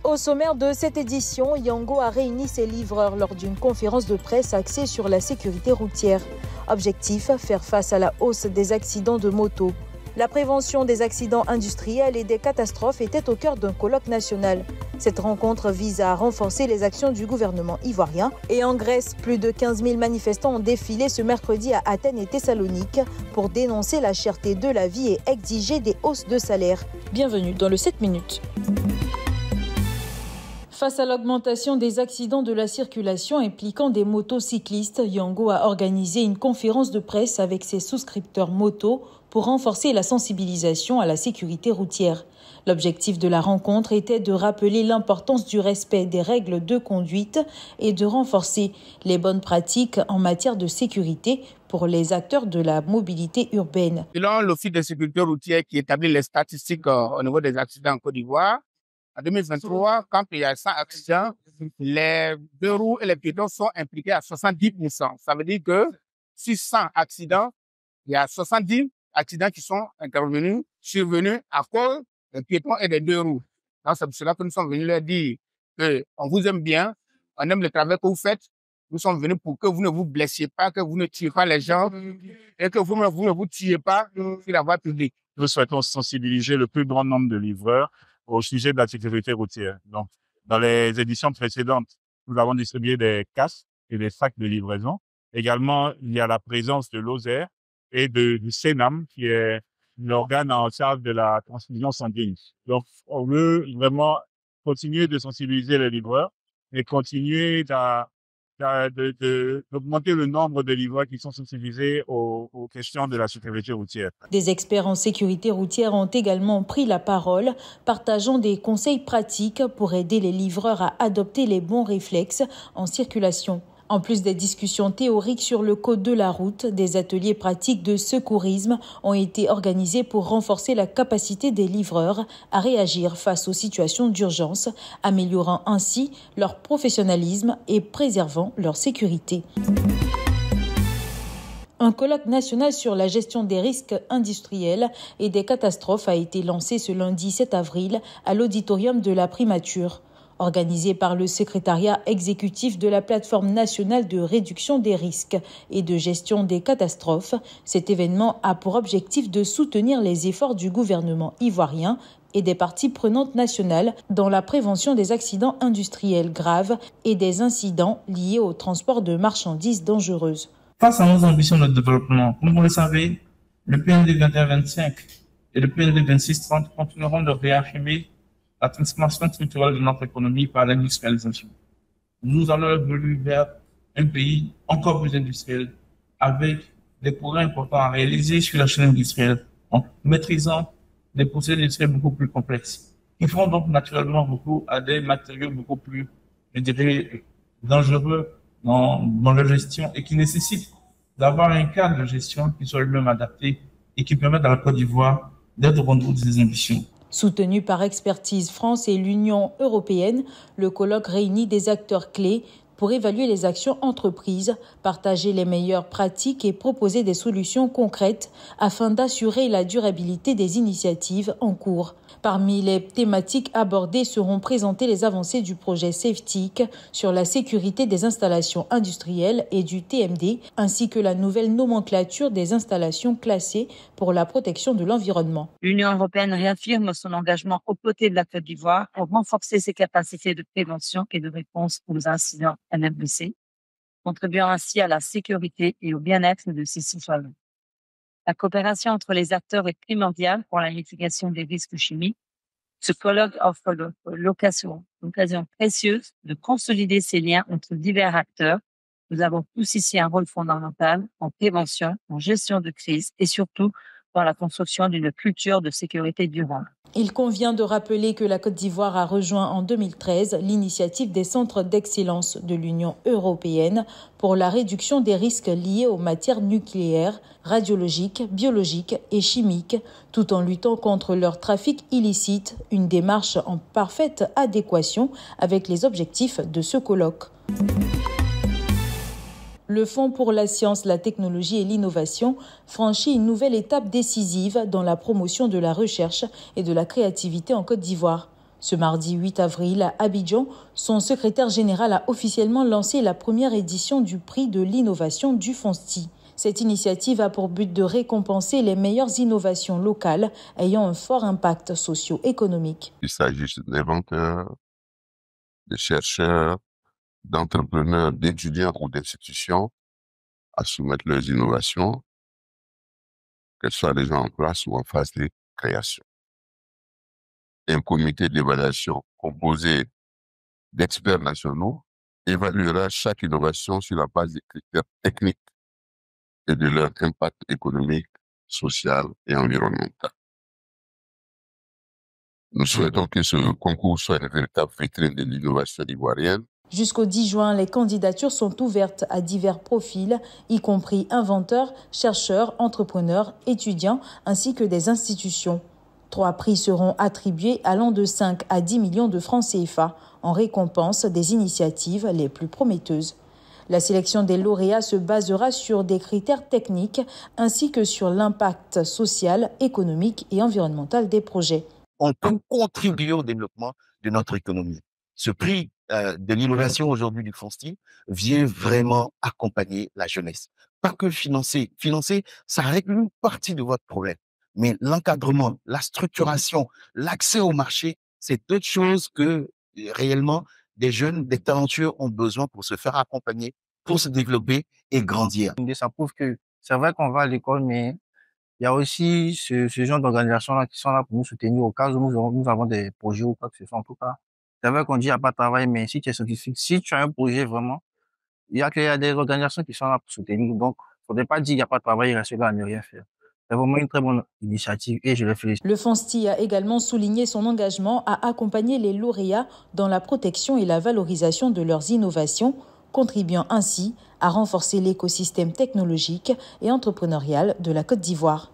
Au sommaire de cette édition, Yango a réuni ses livreurs lors d'une conférence de presse axée sur la sécurité routière. Objectif, faire face à la hausse des accidents de moto. La prévention des accidents industriels et des catastrophes était au cœur d'un colloque national. Cette rencontre vise à renforcer les actions du gouvernement ivoirien. Et en Grèce, plus de 15 000 manifestants ont défilé ce mercredi à Athènes et Thessalonique pour dénoncer la cherté de la vie et exiger des hausses de salaire. Bienvenue dans le 7 minutes. Face à l'augmentation des accidents de la circulation impliquant des motocyclistes, Yango a organisé une conférence de presse avec ses souscripteurs moto pour renforcer la sensibilisation à la sécurité routière. L'objectif de la rencontre était de rappeler l'importance du respect des règles de conduite et de renforcer les bonnes pratiques en matière de sécurité pour les acteurs de la mobilité urbaine. Selon l'Office de sécurité routière qui établit les statistiques au niveau des accidents en Côte d'Ivoire, en 2023, quand il y a 100 accidents, les deux roues et les piétons sont impliqués à 70%. Ça veut dire que sur 100 accidents, il y a 70 accidents qui sont survenus à cause des piétons et des deux roues. Donc, c'est pour cela que nous sommes venus leur dire qu'on vous aime bien, on aime le travail que vous faites. Nous sommes venus pour que vous ne vous blessiez pas, que vous ne tuiez pas les gens et que vous ne vous tuiez pas sur la voie publique. Nous souhaitons sensibiliser le plus grand nombre de livreurs au sujet de la sécurité routière. Donc, dans les éditions précédentes, nous avons distribué des casques et des sacs de livraison. Également, il y a la présence de l'OSER et du CENAM, qui est l'organe en charge de la transfusion sanguine. Donc, on veut vraiment continuer de sensibiliser les livreurs et continuer d'augmenter le nombre de livreurs qui sont sensibilisés aux questions de la sécurité routière. Des experts en sécurité routière ont également pris la parole, partageant des conseils pratiques pour aider les livreurs à adopter les bons réflexes en circulation. En plus des discussions théoriques sur le code de la route, des ateliers pratiques de secourisme ont été organisés pour renforcer la capacité des livreurs à réagir face aux situations d'urgence, améliorant ainsi leur professionnalisme et préservant leur sécurité. Un colloque national sur la gestion des risques industriels et des catastrophes a été lancé ce lundi 7 avril à l'auditorium de la Primature. Organisé par le secrétariat exécutif de la plateforme nationale de réduction des risques et de gestion des catastrophes, cet événement a pour objectif de soutenir les efforts du gouvernement ivoirien et des parties prenantes nationales dans la prévention des accidents industriels graves et des incidents liés au transport de marchandises dangereuses. Face à nos ambitions de développement, comme vous le savez, le PND 21-25 et le PND 26-30 continueront de réaffirmer la transformation structurelle de notre économie par l'industrialisation. Nous allons évoluer vers un pays encore plus industriel, avec des progrès importants à réaliser sur la chaîne industrielle, en maîtrisant des procédés industriels beaucoup plus complexes, qui font donc naturellement beaucoup à des matériaux beaucoup plus, je dirais, dangereux dans leur gestion et qui nécessitent d'avoir un cadre de gestion qui soit lui-même adapté et qui permette à la Côte d'Ivoire d'être au contrôle de ses ambitions. Soutenu par Expertise France et l'Union européenne, le colloque réunit des acteurs clés pour évaluer les actions entreprises, partager les meilleures pratiques et proposer des solutions concrètes afin d'assurer la durabilité des initiatives en cours. Parmi les thématiques abordées seront présentées les avancées du projet SafeTIC sur la sécurité des installations industrielles et du TMD, ainsi que la nouvelle nomenclature des installations classées pour la protection de l'environnement. L'Union européenne réaffirme son engagement aux côtés de la Côte d'Ivoire pour renforcer ses capacités de prévention et de réponse aux incidents NFBC, contribuant ainsi à la sécurité et au bien-être de ses citoyens. La coopération entre les acteurs est primordiale pour la mitigation des risques chimiques. Ce colloque offre l'occasion précieuse de consolider ces liens entre divers acteurs. Nous avons tous ici un rôle fondamental en prévention, en gestion de crise et surtout dans la construction d'une culture de sécurité durable. Il convient de rappeler que la Côte d'Ivoire a rejoint en 2013 l'initiative des centres d'excellence de l'Union européenne pour la réduction des risques liés aux matières nucléaires, radiologiques, biologiques et chimiques, tout en luttant contre leur trafic illicite, une démarche en parfaite adéquation avec les objectifs de ce colloque. Le Fonds pour la science, la technologie et l'innovation franchit une nouvelle étape décisive dans la promotion de la recherche et de la créativité en Côte d'Ivoire. Ce mardi 8 avril, à Abidjan, son secrétaire général a officiellement lancé la première édition du prix de l'innovation du FONSTI. Cette initiative a pour but de récompenser les meilleures innovations locales ayant un fort impact socio-économique. Il s'agit d'inventeurs, de chercheurs, d'entrepreneurs, d'étudiants ou d'institutions à soumettre leurs innovations, qu'elles soient déjà en place ou en phase de création. Un comité d'évaluation composé d'experts nationaux évaluera chaque innovation sur la base des critères techniques et de leur impact économique, social et environnemental. Nous souhaitons que ce concours soit une véritable vitrine de l'innovation ivoirienne. Jusqu'au 10 juin, les candidatures sont ouvertes à divers profils, y compris inventeurs, chercheurs, entrepreneurs, étudiants, ainsi que des institutions. 3 prix seront attribués allant de 5 à 10 millions de francs CFA en récompense des initiatives les plus prometteuses. La sélection des lauréats se basera sur des critères techniques ainsi que sur l'impact social, économique et environnemental des projets. On peut contribuer au développement de notre économie. Ce prix de l'innovation aujourd'hui du FONSTI vient vraiment accompagner la jeunesse. Pas que financer. Financer, ça règle une partie de votre problème. Mais l'encadrement, la structuration, l'accès au marché, c'est d'autres choses que réellement des jeunes, des talentueux ont besoin pour se faire accompagner, pour se développer et grandir. Ça prouve que c'est vrai qu'on va à l'école, mais il y a aussi ce genre d'organisations-là qui sont là pour nous soutenir au cas où nous avons des projets ou quoi que ce soit. En tout cas, c'est vrai qu'on dit qu'il n'y a pas de travail, mais si tu es scientifique, si tu as un projet vraiment, il y a des organisations qui sont là pour soutenir. Donc, il ne faudrait pas dire qu'il n'y a pas de travail et rester là à ne rien faire. C'est vraiment une très bonne initiative et je le félicite. Le FONSTI a également souligné son engagement à accompagner les lauréats dans la protection et la valorisation de leurs innovations, contribuant ainsi à renforcer l'écosystème technologique et entrepreneurial de la Côte d'Ivoire.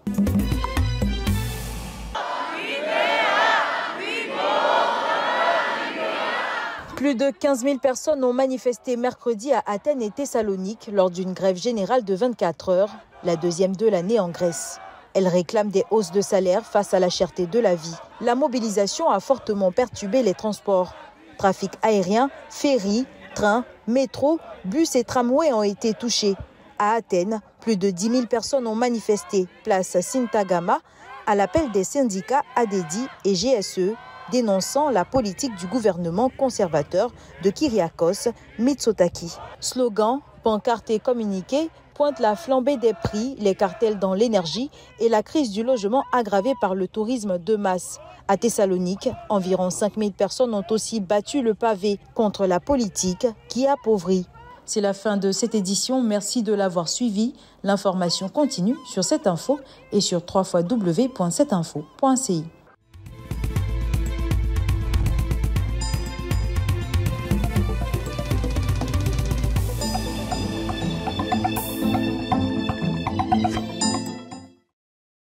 Plus de 15 000 personnes ont manifesté mercredi à Athènes et Thessalonique lors d'une grève générale de 24 heures, la deuxième de l'année en Grèce. Elles réclament des hausses de salaire face à la cherté de la vie. La mobilisation a fortement perturbé les transports. Trafic aérien, ferry, train, métro, bus et tramway ont été touchés. À Athènes, plus de 10 000 personnes ont manifesté place Syntagma à l'appel des syndicats ADEDI et GSE, dénonçant la politique du gouvernement conservateur de Kyriakos Mitsotakis. Slogan, pancartes et communiqués pointent la flambée des prix, les cartels dans l'énergie et la crise du logement aggravée par le tourisme de masse. À Thessalonique, environ 5 000 personnes ont aussi battu le pavé contre la politique qui appauvrit. C'est la fin de cette édition. Merci de l'avoir suivi. L'information continue sur cette info et sur www.cetinfo.ci.